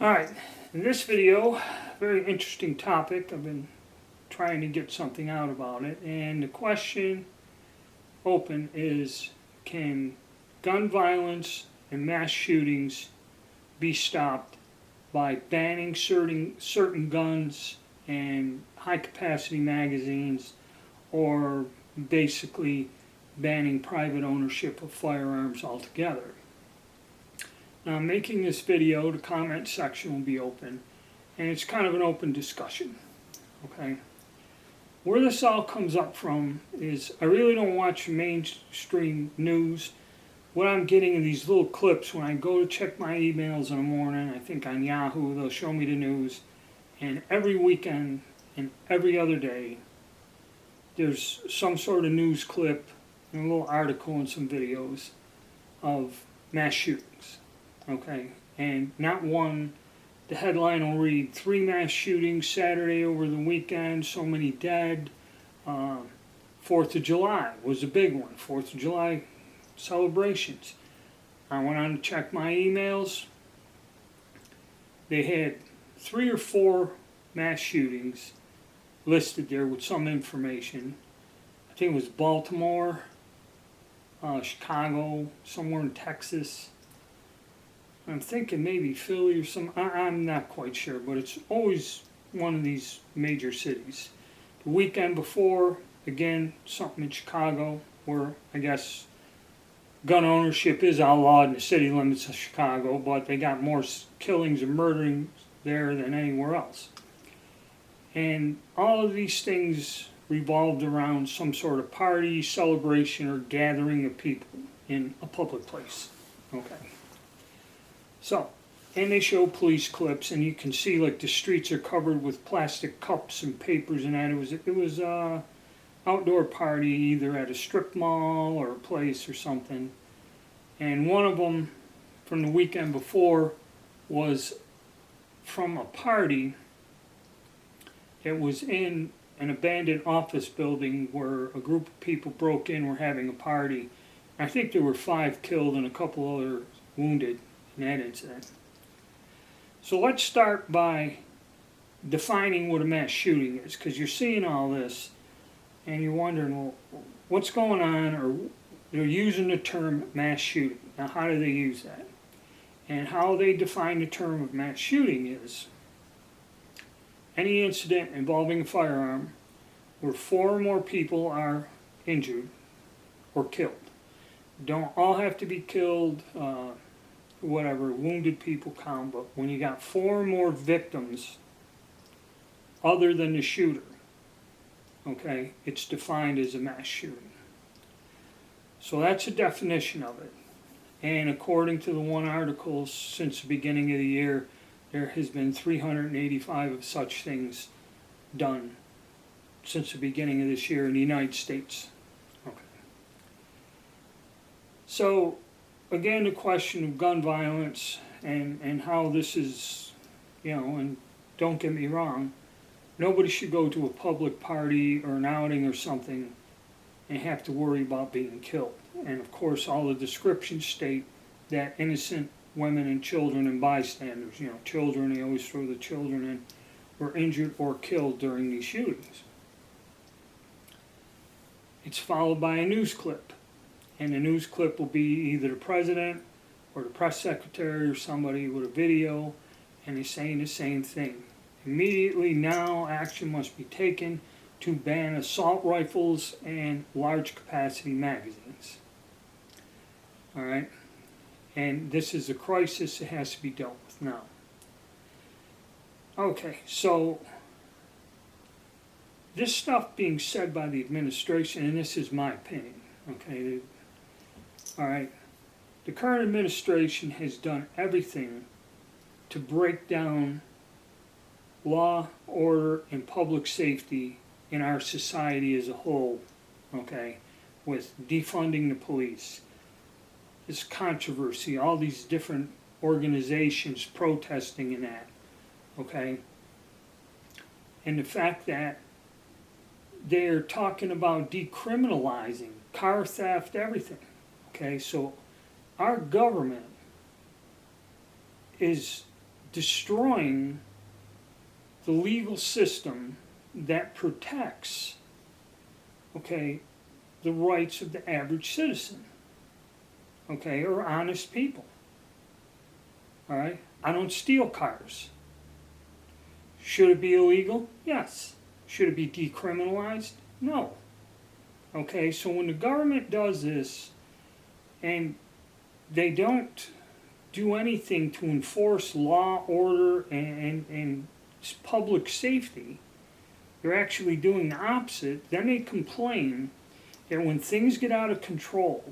Alright, in this video, very interesting topic. I've been trying to get something out about it, and the question open is, can gun violence and mass shootings be stopped by banning certain guns and high capacity magazines, or basically banning private ownership of firearms altogether? Now, I'm making this video, the comment section will be open, and it's kind of an open discussion, okay? Where this all comes up from is I really don't watch mainstream news. What I'm getting in these little clips when I go to check my emails in the morning, I think on Yahoo, they'll show me the news, and every weekend and every other day, there's some sort of news clip, and a little article and some videos of mass shootings. Okay, and not one, the headline will read 3 mass shootings Saturday over the weekend, so many dead. 4th of July was a big one, 4th of July celebrations. I went on to check my emails. They had 3 or 4 mass shootings listed there with some information. I think it was Baltimore, Chicago, somewhere in Texas. I'm thinking maybe Philly or some, I'm not quite sure, but it's always one of these major cities. The weekend before, again, something in Chicago, where I guess gun ownership is outlawed in the city limits of Chicago, but they got more killings and murdering there than anywhere else. And all of these things revolved around some sort of party, celebration, or gathering of people in a public place. Okay. So, and they show police clips, and you can see like the streets are covered with plastic cups and papers and that. It was a outdoor party, either at a strip mall or a place or something. And one of them from the weekend before was from a party that was in an abandoned office building where a group of people broke in, were having a party. I think there were 5 killed and a couple other wounded in that incident. So let's start by defining what a mass shooting is, because you're seeing all this and you're wondering, well, what's going on? Or they're using the term mass shooting. Now, how do they use that? And how they define the term of mass shooting is any incident involving a firearm where 4 or more people are injured or killed. Don't all have to be killed, whatever, wounded people count, but when you got 4 or more victims other than the shooter, okay, it's defined as a mass shooting. So that's a definition of it. And according to the one article, since the beginning of the year, there has been 385 of such things done since the beginning of this year in the United States. Okay. So, again, the question of gun violence and how this is, and don't get me wrong, nobody should go to a public party or an outing or something and have to worry about being killed. And of course, all the descriptions state that innocent women and children and bystanders, children, they always throw the children in, were injured or killed during these shootings. It's followed by a news clip. And the news clip will be either the president or the press secretary or somebody with a video, and they're saying the same thing. Immediately now, action must be taken to ban assault rifles and large capacity magazines. All right? And this is a crisis that has to be dealt with now. Okay, so this stuff being said by the administration, and this is my opinion, okay? All right, the current administration has done everything to break down law, order, and public safety in our society as a whole, okay, with defunding the police, this controversy, all these different organizations protesting in that, okay, and the fact that they're talking about decriminalizing car theft, everything. Okay, so our government is destroying the legal system that protects, okay, the rights of the average citizen, okay, or honest people. All right? I don't steal cars. Should it be illegal? Yes. Should it be decriminalized? No. Okay, so when the government does this and they don't do anything to enforce law, order, and public safety, they're actually doing the opposite. Then they complain that when things get out of control,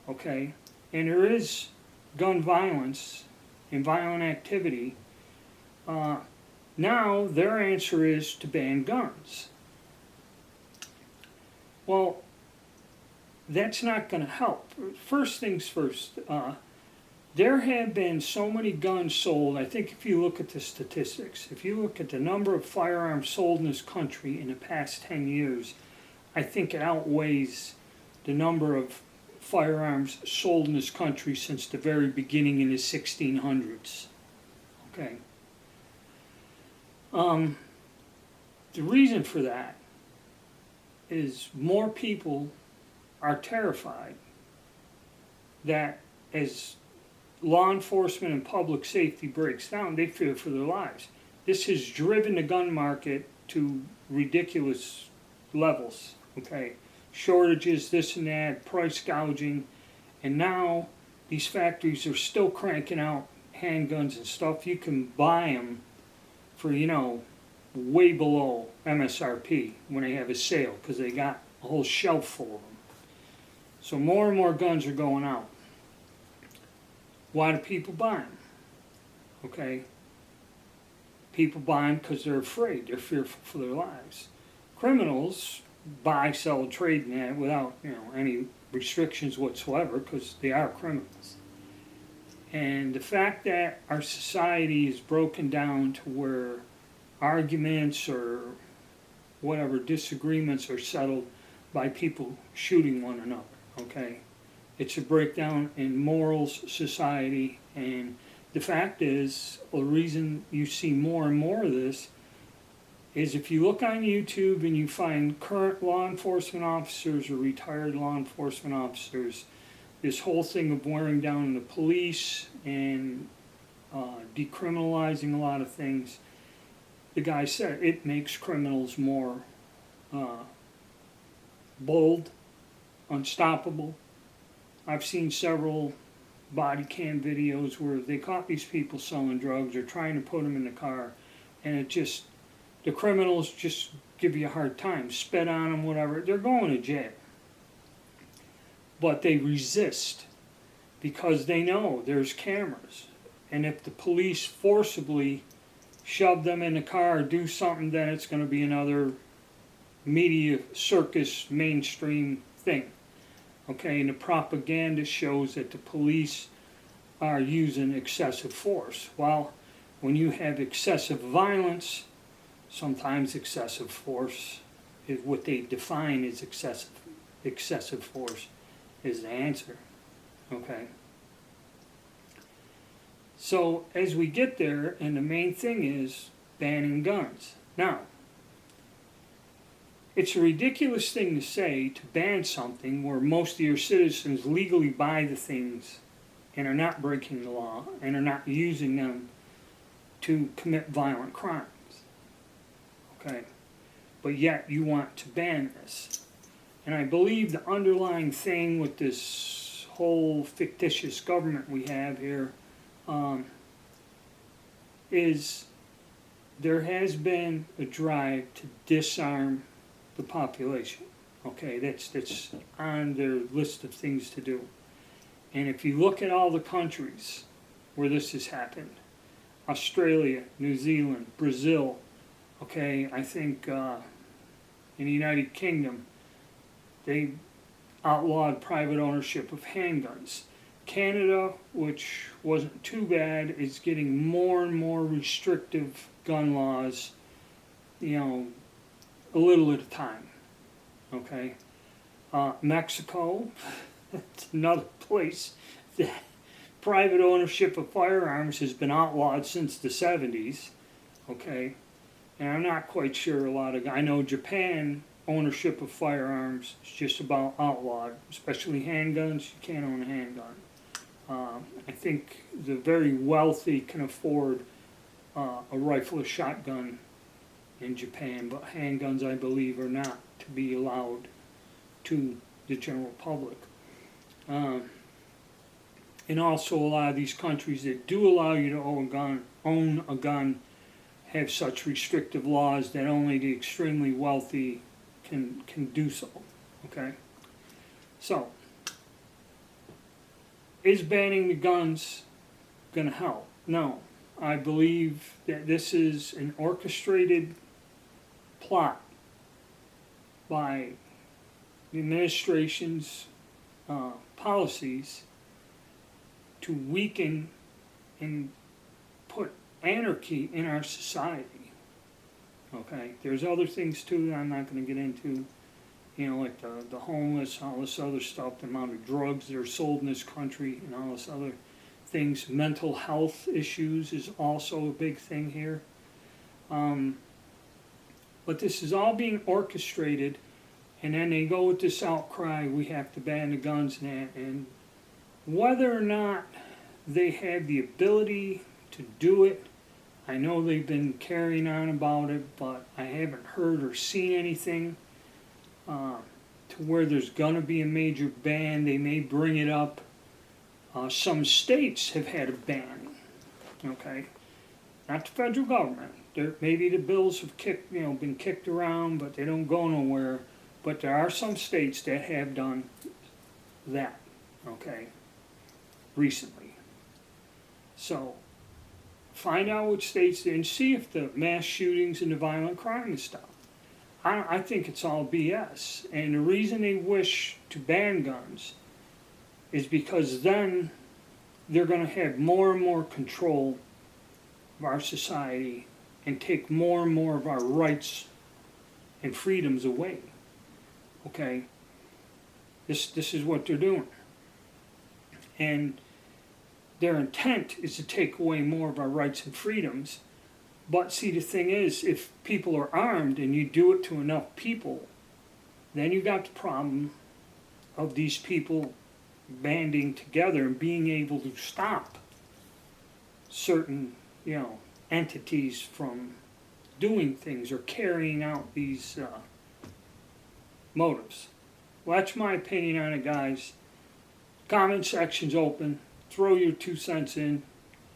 okay, and there is gun violence and violent activity, now their answer is to ban guns. Well, that's not going to help. First things first, there have been so many guns sold. I think if you look at the statistics, if you look at the number of firearms sold in this country in the past 10 years, I think it outweighs the number of firearms sold in this country since the very beginning in the 1600s. Okay. The reason for that is more people are terrified that as law enforcement and public safety breaks down, they fear for their lives. This has driven the gun market to ridiculous levels, okay? Shortages, this and that, price gouging, and now these factories are still cranking out handguns and stuff. You can buy them for, way below MSRP when they have a sale because they got a whole shelf full of them. So more and more guns are going out. Why do people buy them? Okay? People buy them because they're afraid. They're fearful for their lives. Criminals buy, sell, trade in that without any restrictions whatsoever because they are criminals. And the fact that our society is broken down to where arguments or whatever disagreements are settled by people shooting one another, okay? It's a breakdown in morals, society, and the fact is, the reason you see more and more of this is if you look on YouTube and you find current law enforcement officers or retired law enforcement officers, this whole thing of wearing down the police and decriminalizing a lot of things, the guy said it makes criminals more bold, unstoppable. I've seen several body cam videos where they caught these people selling drugs or trying to put them in the car, and the criminals just give you a hard time, spit on them, whatever. They're going to jail. But they resist because they know there's cameras. And if the police forcibly shove them in the car or do something, then it's going to be another media circus mainstream thing. Okay, and the propaganda shows that the police are using excessive force. Well, when you have excessive violence, sometimes excessive force is what they define as excessive force is the answer. Okay. So as we get there, and the main thing is banning guns. Now, it's a ridiculous thing to say to ban something where most of your citizens legally buy the things and are not breaking the law and are not using them to commit violent crimes. Okay? But yet you want to ban this. And I believe the underlying thing with this whole fictitious government we have here is there has been a drive to disarm the population. Okay, that's on their list of things to do. And if you look at all the countries where this has happened, Australia, New Zealand, Brazil, okay, I think in the United Kingdom, they outlawed private ownership of handguns. Canada, which wasn't too bad, is getting more and more restrictive gun laws, a little at a time. Okay? Mexico, it's another place that private ownership of firearms has been outlawed since the 70s, okay? And I'm not quite sure I know Japan, ownership of firearms is just about outlawed, especially handguns. You can't own a handgun. I think the very wealthy can afford a rifle or shotgun in Japan, but handguns, I believe, are not to be allowed to the general public. And also a lot of these countries that do allow you to own a gun have such restrictive laws that only the extremely wealthy can do so. Okay? So, is banning the guns going to help? No. I believe that this is an orchestrated plot by the administration's policies to weaken and put anarchy in our society. Okay? There's other things too that I'm not going to get into. You know, like the homeless, all this other stuff, the amount of drugs that are sold in this country, and all this other things. Mental health issues is also a big thing here. But this is all being orchestrated, and then they go with this outcry, we have to ban the guns and that. And whether or not they have the ability to do it, I know they've been carrying on about it, but I haven't heard or seen anything to where there's going to be a major ban. They may bring it up. Some states have had a ban, okay? Not the federal government. Maybe the bills have been kicked around, but they don't go nowhere. But there are some states that have done that, okay, recently. So, find out which states and see if the mass shootings and the violent crime is stopped. I think it's all BS. And the reason they wish to ban guns is because then they're going to have more and more control of our society and take more and more of our rights and freedoms away. Okay? This is what they're doing. And their intent is to take away more of our rights and freedoms. But see, the thing is, if people are armed and you do it to enough people, then you got the problem of these people banding together and being able to stop certain, entities from doing things or carrying out these motives. Well, that's my opinion on it, guys. Comment section's open. Throw your 2 cents in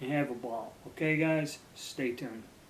and have a ball. Okay, guys? Stay tuned.